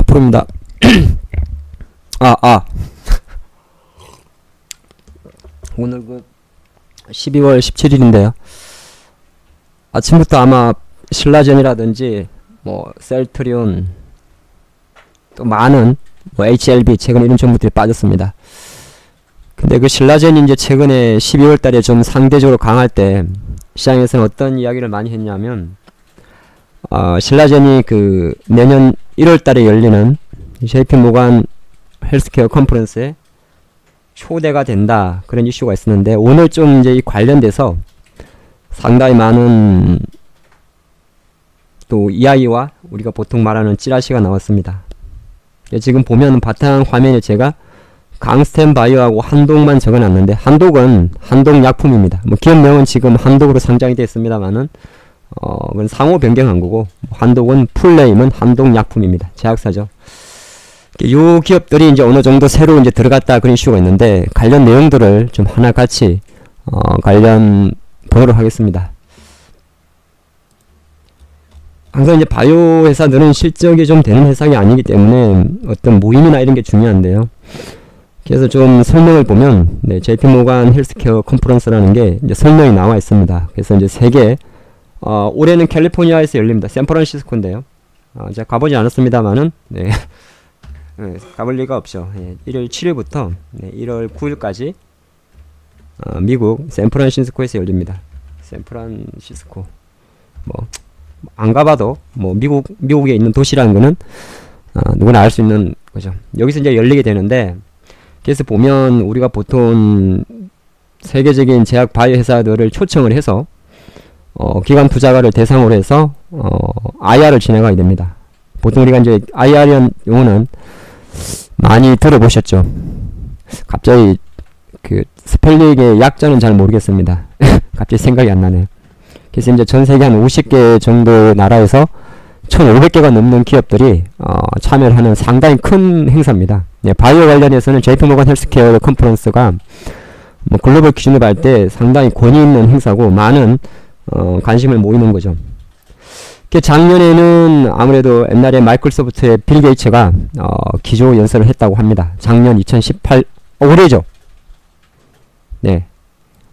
프로입니다. 오늘 12월 17일인데요. 아침부터 아마 신라젠이라든지 셀트리온 또 많은 HLB 최근 이런 종목들이 빠졌습니다. 근데 그 신라젠이 이제 최근에 12월 달에 좀 상대적으로 강할 때 시장에서는 어떤 이야기를 많이 했냐면 신라젠이 그 내년 1월 달에 열리는 JP모간 헬스케어 컨퍼런스에 초대가 된다, 그런 이슈가 있었는데, 오늘 좀 이제 이 관련돼서 상당히 많은 또 이야기와 우리가 보통 말하는 찌라시가 나왔습니다. 지금 보면 바탕 화면에 제가 강스텐 바이오하고 한독만 적어놨는데, 한독은 한독약품입니다. 기업명은 지금 한독으로 상장이 됐습니다만은 그건 상호 변경한 거고, 한독은 풀네임은 한독약품입니다. 제약사죠. 요 기업들이 이제 어느 정도 새로 이제 들어갔다, 그런 이슈가 있는데, 관련 내용들을 좀 하나 같이 관련 보도록 하겠습니다. 항상 이제 바이오 회사들은 실적이 좀 되는 회사가 아니기 때문에 어떤 모임이나 이런 게 중요한데요. 그래서 좀 설명을 보면, JP모간 헬스케어 컨퍼런스라는 게 이제 설명이 나와 있습니다. 그래서 이제 세계 올해는 캘리포니아에서 열립니다. 샌프란시스코인데요. 제가 가보지 않았습니다만은 가볼 리가 없죠. 1월 7일부터 1월 9일까지 미국 샌프란시스코에서 열립니다. 샌프란시스코 안 가봐도 미국에 있는 도시라는 거는 누구나 알 수 있는 거죠. 여기서 이제 열리게 되는데, 그래서 보면 우리가 보통 세계적인 제약 바이오 회사들을 초청을 해서 기관 투자가를 대상으로 해서 IR을 진행하게 됩니다. 보통 우리가 이제 IR이라는 용어는 많이 들어보셨죠? 갑자기 그 스펠링의 약자는 잘 모르겠습니다. 갑자기 생각이 안 나네요. 그래서 이제 전 세계 한 50개 정도의 나라에서 1,500개가 넘는 기업들이 참여를 하는 상당히 큰 행사입니다. 바이오 관련해서는 JP모간 헬스케어 컨퍼런스가 글로벌 기준으로 볼 때 상당히 권위 있는 행사고, 많은 관심을 모이는 거죠. 작년에는 아무래도 옛날에 마이크로소프트의 빌 게이츠가 기조 연설을 했다고 합니다. 작년 2018 올해죠.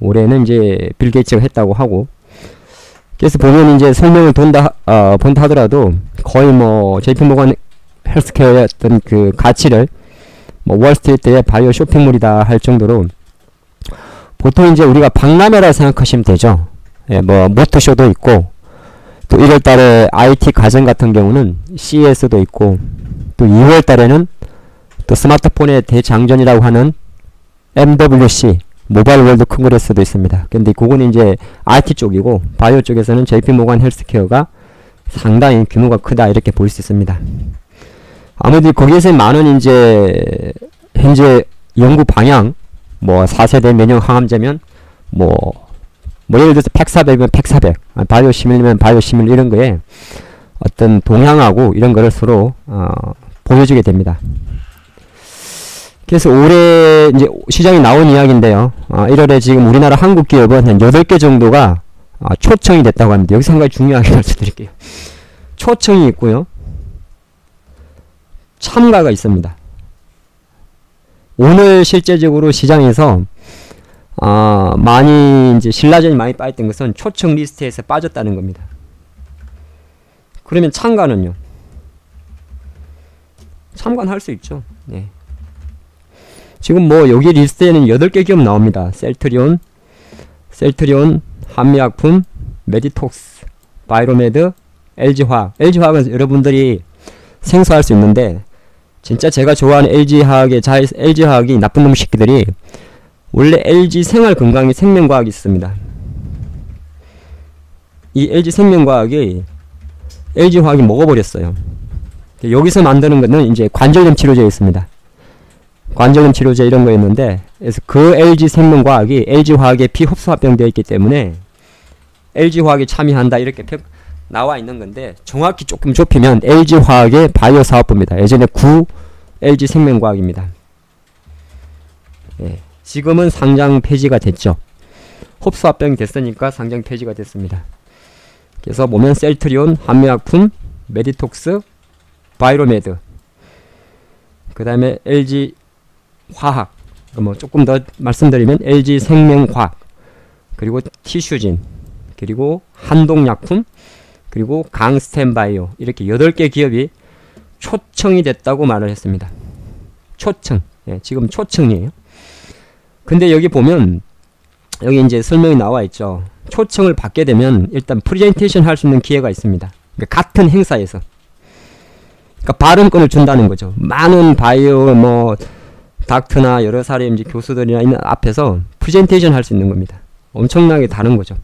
올해는 이제 빌 게이츠가 했다고 하고, 그래서 보면 이제 설명을 본다 하더라도 거의 JP모간 헬스케어의 어떤 그 가치를 월스트리트의 바이오 쇼핑몰이다 할 정도로, 보통 이제 우리가 박람회라 생각하시면 되죠. 모터쇼도 있고, 또 1월달에 IT 가전 같은 경우는 CES도 있고, 또 2월달에는 또 스마트폰의 대장전이라고 하는 MWC 모바일 월드 컨그레스도 있습니다. 근데 그거는 이제 IT 쪽이고, 바이오 쪽에서는 JP모간 헬스케어가 상당히 규모가 크다, 이렇게 볼 수 있습니다. 아무래도 거기에서 많은 이제 현재 연구 방향, 4세대 면역 항암제면 예를 들어서 팩400이면 팩400, 바이오시밀이면 바이오시밀, 이런 거에 어떤 동향하고 이런 거를 서로 보여주게 됩니다. 그래서 올해 이제 시장에 나온 이야기인데요. 1월에 지금 우리나라 한국 기업은 한 8개 정도가 초청이 됐다고 합니다. 여기서 한 가지 중요하게 말씀드릴게요. 초청이 있고요, 참가가 있습니다. 오늘 실제적으로 시장에서 많이 이제 신라젠이 많이 빠졌던 것은 초청 리스트에서 빠졌다는 겁니다. 그러면 참가는요? 참가는 할 수 있죠. 지금 여기 리스트에는 8개 기업 나옵니다. 셀트리온, 한미약품, 메디톡스, 바이로메드, LG화학. LG화학은 여러분들이 생소할 수 있는데, 진짜 제가 좋아하는 LG화학이 나쁜 놈 새끼들이, 원래 LG 생활건강이 생명과학이 있습니다. 이 LG 생명과학이 LG화학이 먹어버렸어요. 여기서 만드는 거는 이제 관절염 치료제 있습니다. 관절염 치료제 이런 거였는데, 그래서 그 LG 생명과학이 LG화학에 비흡수합병되어 있기 때문에 LG화학이 참여한다, 이렇게 나와 있는 건데, 정확히 조금 좁히면 LG화학의 바이오 사업부입니다. 예전에 구 LG 생명과학입니다. 지금은 상장 폐지가 됐죠. 흡수합병이 됐으니까 상장 폐지가 됐습니다. 그래서 보면 셀트리온, 한미약품, 메디톡스, 바이로메드, 그 다음에 LG화학, 뭐 조금 더 말씀드리면 LG생명과학, 그리고 티슈진, 그리고 한동약품, 그리고 강스텐바이오, 이렇게 8개 기업이 초청이 됐다고 말을 했습니다. 초청. 예, 지금 초청이에요. 근데 여기 보면 여기 이제 설명이 나와 있죠. 초청을 받게 되면 일단 프레젠테이션 할 수 있는 기회가 있습니다. 그러니까 같은 행사에서. 그러니까 발언권을 준다는 거죠. 많은 바이오 뭐 닥터나 여러 사람 이제 교수들이나 있는 앞에서 프레젠테이션 할 수 있는 겁니다. 엄청나게 다른 거죠.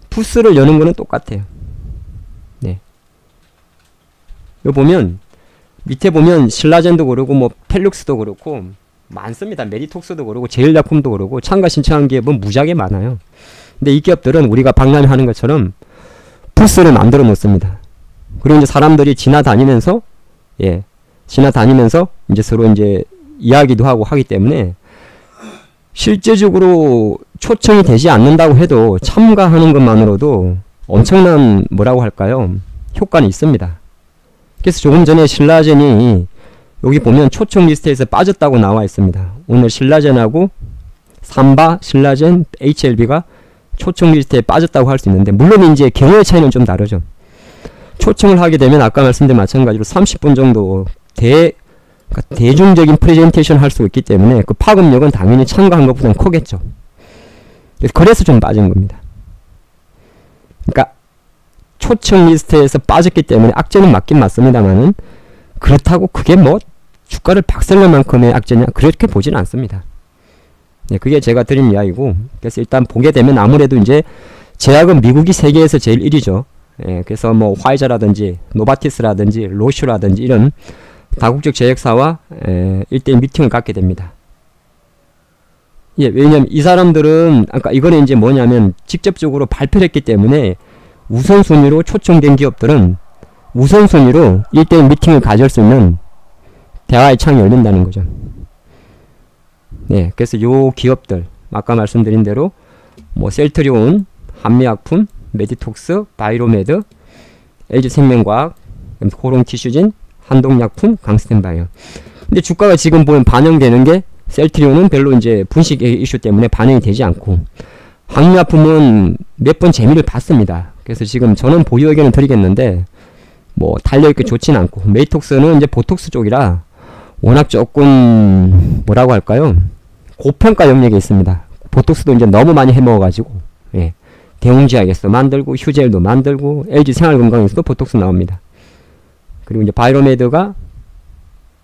부스를 여는 거는 똑같아요. 네. 여기 보면 밑에 보면 신라젠도 그렇고 뭐 펠룩스도 그렇고 많습니다. 메디톡스도 그렇고 제일약품도 그렇고 참가 신청한 기업은 무지하게 많아요. 근데 이 기업들은 우리가 박람회 것처럼 부스를 만들어 놓습니다. 그리고 이제 사람들이 지나다니면서 이제 서로 이제 이야기도 하고 하기 때문에 실제적으로 초청이 되지 않는다고 해도 참가하는 것만으로도 엄청난 뭐라고 할까요? 효과는 있습니다. 그래서 조금 전에 신라젠이 여기 보면 초청 리스트에서 빠졌다고 나와 있습니다. 오늘 신라젠하고 삼바, 신라젠, HLB가 초청 리스트에 빠졌다고 할 수 있는데, 물론 이제 경우의 차이는 좀 다르죠. 초청을 하게 되면 아까 말씀드린 마찬가지로 30분 정도 그러니까 대중적인 프레젠테이션 할 수 있기 때문에 그 파급력은 당연히 참가한 것보다는 크겠죠. 그래서 좀 빠진 겁니다. 그러니까 초청 리스트에서 빠졌기 때문에 악재는 맞긴 맞습니다만은 그렇다고 그게 뭐 주가를 박살낼 만큼의 악재냐, 그렇게 보지는 않습니다. 네, 그게 제가 드린 이야기고, 그래서 일단 보게 되면 아무래도 이제 제약은 미국이 세계에서 제일 1위죠. 예, 그래서 뭐 화이자라든지 노바티스라든지 로슈라든지 이런 다국적 제약사와 1대1 미팅을 갖게 됩니다. 예, 왜냐면 이 사람들은 아까 이거는 이제 뭐냐면 직접적으로 발표를 했기 때문에 우선순위로 초청된 기업들은 우선순위로 1대1 미팅을 가질 수 있는 대화의 창이 열린다는 거죠. 네, 그래서 요 기업들 아까 말씀드린 대로 뭐 셀트리온, 한미약품, 메디톡스, 바이로메드, LG생명과학, 호롱티슈진, 한동약품, 강스텐바이오. 근데 주가가 지금 보면 반영되는 게 셀트리온은 별로 이제 분식 이슈 때문에 반영이 되지 않고, 한미약품은 몇 번 재미를 봤습니다. 그래서 지금 저는 보유 의견을 드리겠는데 뭐 달려있기 좋진 않고, 메이톡스는 이제 보톡스 쪽이라 워낙 조금 뭐라고 할까요? 고평가 영역에 있습니다. 보톡스도 이제 너무 많이 해먹어가지고, 예. 대웅제약에서 만들고 휴젤도 만들고 LG 생활건강에서도 보톡스 나옵니다. 그리고 이제 바이로메드가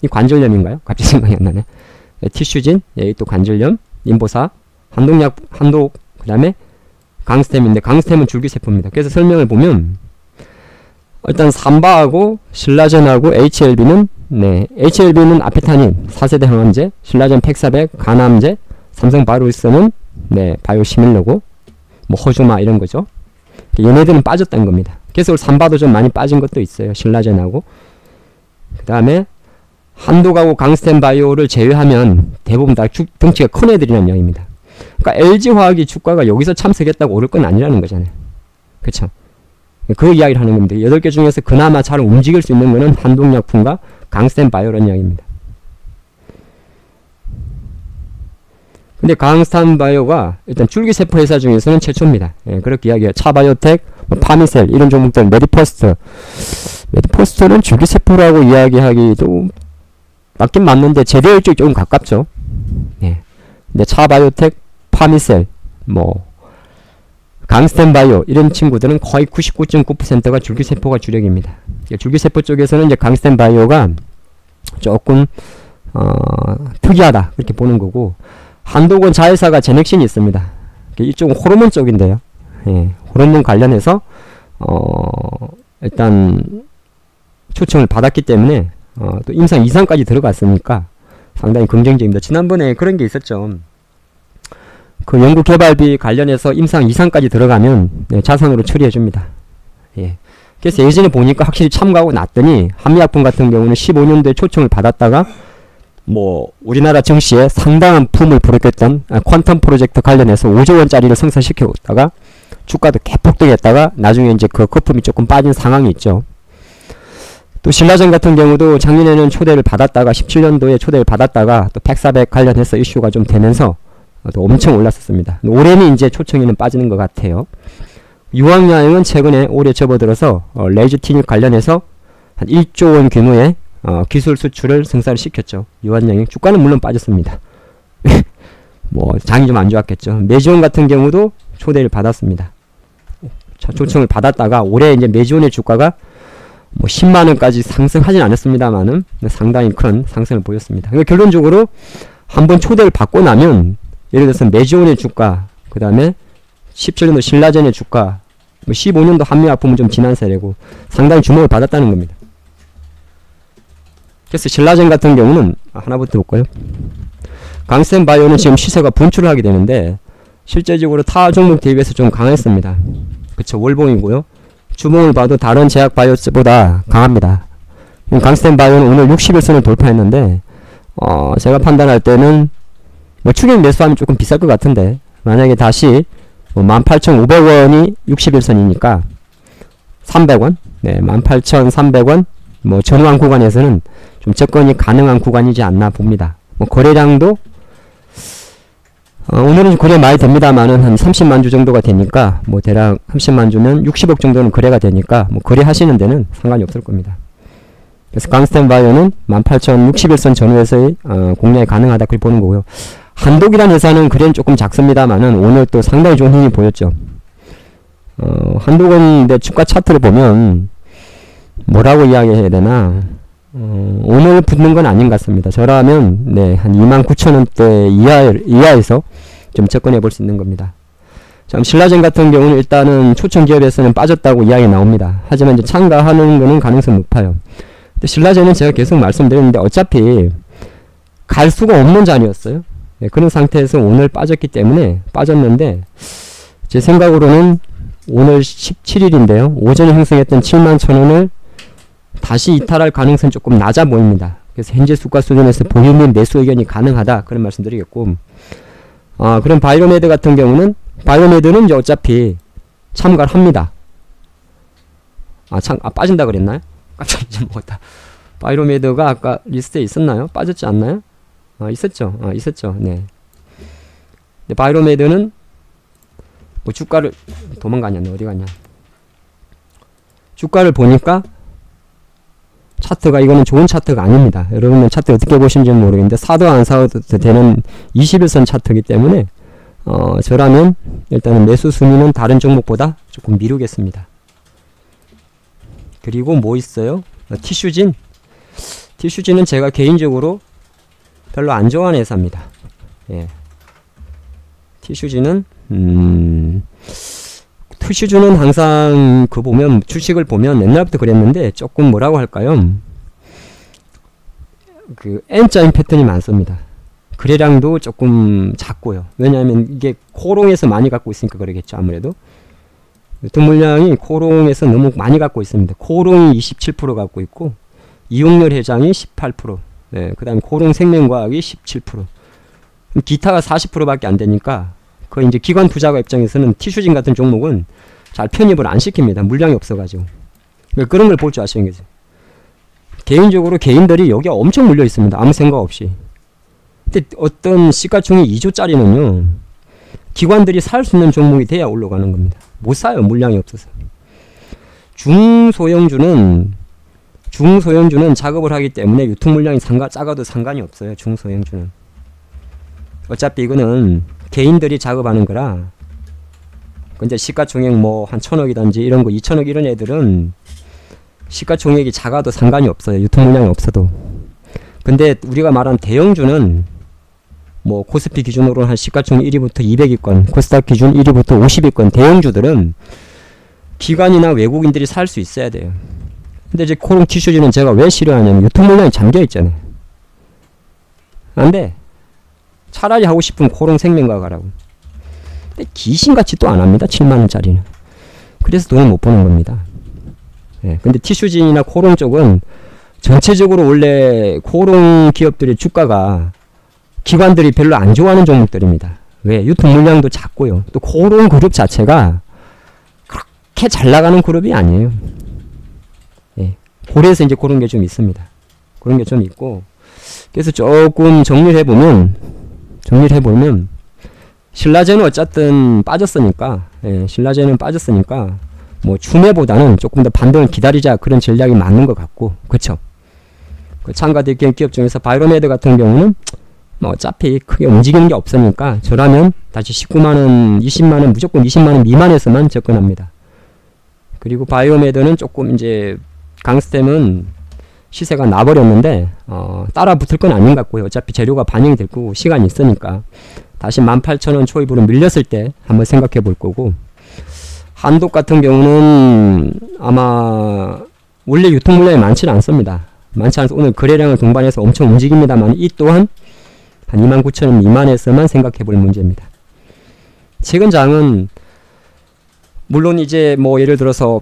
이 관절염인가요? 갑자기 생각이 안 나네. 예, 티슈진, 예, 또 관절염, 인보사, 한독, 그 다음에 강스템인데 강스템은 줄기세포입니다. 그래서 설명을 보면 일단 삼바하고 신라젠하고 HLB는 HLB는 아페타닌 4세대 항암제, 신라젠 팩사백 간암제, 삼성바이오로스는 바이오시밀러고 뭐 호주마 이런 거죠. 얘네들은 빠졌다는 겁니다. 그래서 삼바도 좀 많이 빠진 것도 있어요. 신라젠하고. 그 다음에 한독하고 강스텐바이오를 제외하면 대부분 다 덩치가 큰 애들이라는 이야기입니다. 그러니까 LG화학이 주가가 여기서 참석했다고 오를 건 아니라는 거잖아요. 그쵸? 그 이야기를 하는 겁니다. 8개 중에서 그나마 잘 움직일 수 있는 거는 한동약품과 강스텐바이오라는 이야기입니다. 근데 강스텐바이오가 일단 줄기세포 회사 중에서는 최초입니다. 예, 그렇게 이야기해요. 차바이오텍, 파미셀 이런 종목들, 메디포스트는 줄기세포라고 이야기하기도 맞긴 맞는데 제대할 쪽이 조금 가깝죠. 예. 근데 차바이오텍, 파미셀, 뭐 강스텐바이오 이런 친구들은 거의 99.9%가 줄기세포가 주력입니다. 줄기세포 쪽에서는 이제 강스텐바이오가 조금 특이하다 그렇게 보는 거고, 한독은 자회사가 제넥신이 있습니다. 이쪽은 호르몬 쪽인데요. 예, 호르몬 관련해서 일단 초청을 받았기 때문에 또 임상 2상까지 들어갔으니까 상당히 긍정적입니다. 지난번에 그런 게 있었죠. 그 연구개발비 관련해서 임상 2상까지 들어가면 자산으로 처리해줍니다. 예. 그래서 예전에 보니까 확실히 참가하고 났더니 한미약품 같은 경우는 15년도에 초청을 받았다가 뭐 우리나라 증시에 상당한 붐을 불었던 퀀텀 프로젝트 관련해서 5조원짜리를 성사시켰다가 주가도 개폭등했다가 나중에 이제 그 거품이 조금 빠진 상황이 있죠. 또 신라젠 같은 경우도 작년에는 초대를 받았다가 17년도에 초대를 받았다가 또 팩사백 관련해서 이슈가 좀 되면서 또 엄청 올랐었습니다. 올해는 이제 초청에는 빠지는 것 같아요. 유황야행은 최근에 올해 접어들어서 레이즈티닉 관련해서 한 1조 원 규모의 기술 수출을 승사를 시켰죠. 유황야행 주가는 물론 빠졌습니다. 뭐 장이 좀 안 좋았겠죠. 메지온 같은 경우도 초대를 받았습니다. 초청을 받았다가 올해 이제 메지온의 주가가 뭐 10만원까지 상승하진 않았습니다만은 상당히 큰 상승을 보였습니다. 그러니까 결론적으로 한번 초대를 받고 나면 예를 들어서 메지온의 주가, 그 다음에 17년도 신라젠의 주가, 15년도 한미약품은 좀 지난 세례고 상당히 주목을 받았다는 겁니다. 그래서 신라젠 같은 경우는 하나부터 볼까요? 강센바이오는 지금 시세가 분출을 하게 되는데 실제적으로 타 종목 대비해서 좀 강했습니다. 그쵸, 월봉이고요. 주봉을 봐도 다른 제약 바이오보다 강합니다. 강스텐바이오는 오늘 60일선을 돌파했는데 제가 판단할 때는 뭐 추격 매수하면 조금 비쌀 것 같은데 만약에 다시 18,500원이 60일선이니까 300원, 네, 18,300원 뭐 전후한 구간에서는 좀 접근이 가능한 구간이지 않나 봅니다. 뭐 거래량도 오늘은 거래 많이 됩니다만은 한 30만 주 정도가 되니까 뭐 대략 30만 주면 60억 정도는 거래가 되니까 뭐 거래하시는 데는 상관이 없을 겁니다. 그래서 강스텐바이오는 18,061선 전후에서의 공략이 가능하다 그렇게 보는 거고요. 한독이라는 회사는 거래는 조금 작습니다만은 오늘 또 상당히 좋은 힘이 보였죠. 한독은 내 주가 차트를 보면 뭐라고 이야기해야 되나, 오늘 붙는 건 아닌 것 같습니다. 저라면 네, 한 29,000원대 이하에서 좀 접근해 볼 수 있는 겁니다. 자, 신라젠 같은 경우는 일단은 초청 기업에서는 빠졌다고 이야기 나옵니다. 하지만 이제 참가하는 거는 가능성이 높아요. 근데 신라젠은 제가 계속 말씀드렸는데 어차피 갈 수가 없는 자리였어요. 네, 그런 상태에서 오늘 빠졌기 때문에 빠졌는데 제 생각으로는 오늘 17일인데요. 오전에 형성했던 71,000원을 다시 이탈할 가능성이 조금 낮아 보입니다. 그래서 현재 수가 수준에서 보유 및 매수 의견이 가능하다 그런 말씀 드리겠고, 그럼 바이오메드 같은 경우는 바이오메드는 이제 어차피 참가를 합니다. 빠진다 그랬나요? 깜짝 잊어먹었다. 바이오메드가 아까 리스트에 있었나요? 빠졌지 않나요? 있었죠. 있었죠. 네. 근데 바이오메드는 뭐 주가를 도망가냐, 너 어디 갔냐? 주가를 보니까 차트가 이거는 좋은 차트가 아닙니다. 여러분은 차트 어떻게 보시는지는 모르겠는데 사도 안 사도 되는 21선 차트이기 때문에 저라면 일단은 매수 순위는 다른 종목보다 조금 미루겠습니다. 그리고 뭐 있어요? 티슈진. 티슈진은 제가 개인적으로 별로 안 좋아하는 회사입니다. 예. 티슈진은 티슈진은 항상 보면 주식을 보면 옛날부터 그랬는데 조금 뭐라고 할까요? 그 N자인 패턴이 많습니다. 거래량도 조금 작고요. 왜냐하면 이게 코롱에서 많이 갖고 있으니까 그러겠죠. 아무래도 유통 물량이 코롱에서 너무 많이 갖고 있습니다. 코롱이 27% 갖고 있고 이용렬 회장이 18%, 네, 그 다음에 코롱 생명과학이 17%, 기타가 40%밖에 안 되니까 그 이제 기관 투자가 입장에서는 티슈진 같은 종목은 잘 편입을 안 시킵니다. 물량이 없어가지고. 그런 걸 볼 줄 아시는 거죠. 개인적으로 개인들이 여기에 엄청 물려 있습니다. 아무 생각 없이. 근데 어떤 시가총액 2조짜리는요 기관들이 살 수 있는 종목이 돼야 올라가는 겁니다. 못 사요. 물량이 없어서. 중소형주는 작업을 하기 때문에 유통 물량이 작아도 상관이 없어요. 중소형주는. 어차피 이거는 개인들이 작업하는 거라. 근데 시가총액 뭐 한 1,000억이든지 이런 거 2,000억 이런 애들은 시가총액이 작아도 상관이 없어요. 유통 물량이 없어도. 근데 우리가 말하는 대형주는 뭐 코스피 기준으로 한 시가총액 1위부터 200위권, 코스닥 기준 1위부터 50위권 대형주들은 기관이나 외국인들이 살 수 있어야 돼요. 근데 이제 코롱 티슈지는 제가 왜 싫어하냐면 유통 물량이 잠겨 있잖아요. 안 돼. 차라리 하고 싶으면 코롱 생명과 가라고. 근데 귀신같이 또 안 합니다. 7만원짜리는. 그래서 돈을 못 버는 겁니다. 예, 근데 티슈진이나 코롱 쪽은 전체적으로 원래 코롱 기업들의 주가가 기관들이 별로 안 좋아하는 종목들입니다. 왜? 유통 물량도 작고요. 또 코롱 그룹 자체가 그렇게 잘 나가는 그룹이 아니에요. 예, 고려해서 이제 그런 게 좀 있습니다. 그런 게 좀 있고, 그래서 조금 정리를 해보면 신라제는 어쨌든 빠졌으니까, 예, 신라제는 빠졌으니까 뭐 추매보다는 조금 더 반등을 기다리자, 그런 전략이 맞는 것 같고, 그쵸? 그 참가될 기업 중에서 바이로메드 같은 경우는 뭐 어차피 크게 움직이는 게 없으니까 저라면 다시 19만원, 20만원, 무조건 20만원 미만에서만 접근합니다. 그리고 바이오메드는 조금 이제 강스템은 시세가 나버렸는데 따라 붙을 건 아닌 것 같고요. 어차피 재료가 반영이 될 거고 시간이 있으니까 다시 18,000원 초입으로 밀렸을 때 한번 생각해 볼 거고, 한독 같은 경우는 아마 원래 유통 물량이 많지는 않습니다. 많지 않아서 오늘 거래량을 동반해서 엄청 움직입니다만 이 또한 한 29,000원 미만에서만 생각해 볼 문제입니다. 최근 장은 물론 이제 뭐 예를 들어서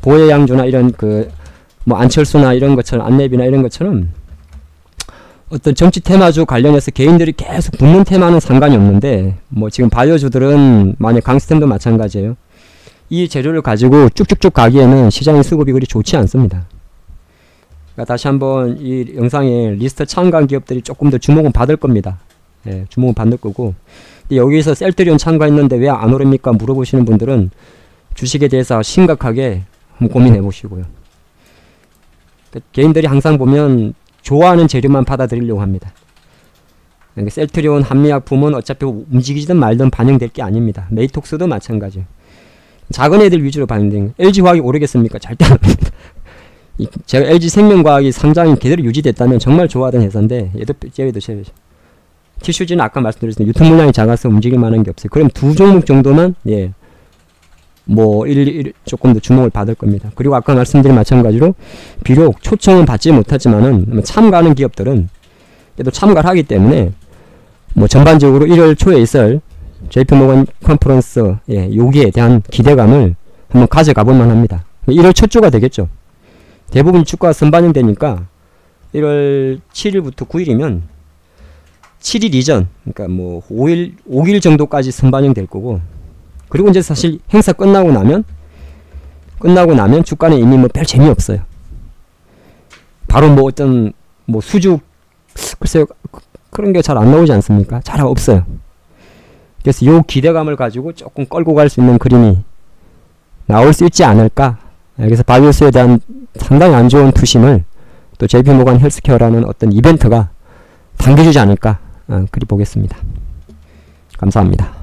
보혜양주나 이런 뭐 안철수나 이런 것처럼 안내비나 이런 것처럼 어떤 정치 테마주 관련해서 개인들이 계속 붙는 테마는 상관이 없는데, 뭐 지금 바이오주들은 만약 강스템도 마찬가지예요. 이 재료를 가지고 쭉쭉쭉 가기에는 시장의 수급이 그리 좋지 않습니다. 그러니까 다시 한번 이 영상에 리스트 참가한 기업들이 조금 더 주목은 받을 겁니다. 예, 주목은 받을 거고, 여기서 셀트리온 참가했는데 왜 안 오릅니까 물어보시는 분들은 주식에 대해서 심각하게 한번 고민해 보시고요. 개인들이 항상 보면 좋아하는 재료만 받아들이려고 합니다. 그러니까 셀트리온, 한미약품은 어차피 움직이든 말든 반영될 게 아닙니다. 메이톡스도 마찬가지예요. 작은 애들 위주로 반영된, LG화학이 오르겠습니까? 절대 안 오릅니다. 제가 LG생명과학이 상장이 그대로 유지됐다면 정말 좋아하던 회사인데 얘도 제외도 티슈지는 아까 말씀드렸습니다. 유통 물량이 작아서 움직일 만한 게 없어요. 그럼 두 종목 정도만 뭐 조금 더 주목을 받을 겁니다. 그리고 아까 말씀드린 마찬가지로 비록 초청은 받지 못하지만은 참가하는 기업들은 그래도 참가를 하기 때문에 뭐 전반적으로 1월 초에 있을 JP모건 컨퍼런스 여기에 대한 기대감을 한번 가져가 볼 만합니다. 1월 첫 주가 되겠죠. 대부분 주가가 선반영되니까 1월 7일부터 9일이면 7일 이전, 그러니까 뭐 5일 정도까지 선반영될 거고, 그리고 이제 사실 행사 끝나고 나면 주가는 이미 뭐 별 재미없어요. 바로 뭐 어떤 뭐 수주, 글쎄요, 그런 게 잘 안 나오지 않습니까? 잘 없어요. 그래서 요 기대감을 가지고 조금 끌고 갈 수 있는 그림이 나올 수 있지 않을까. 그래서 바이오스에 대한 상당히 안 좋은 투심을 또 JP모건 헬스케어라는 어떤 이벤트가 당겨주지 않을까, 그리 보겠습니다. 감사합니다.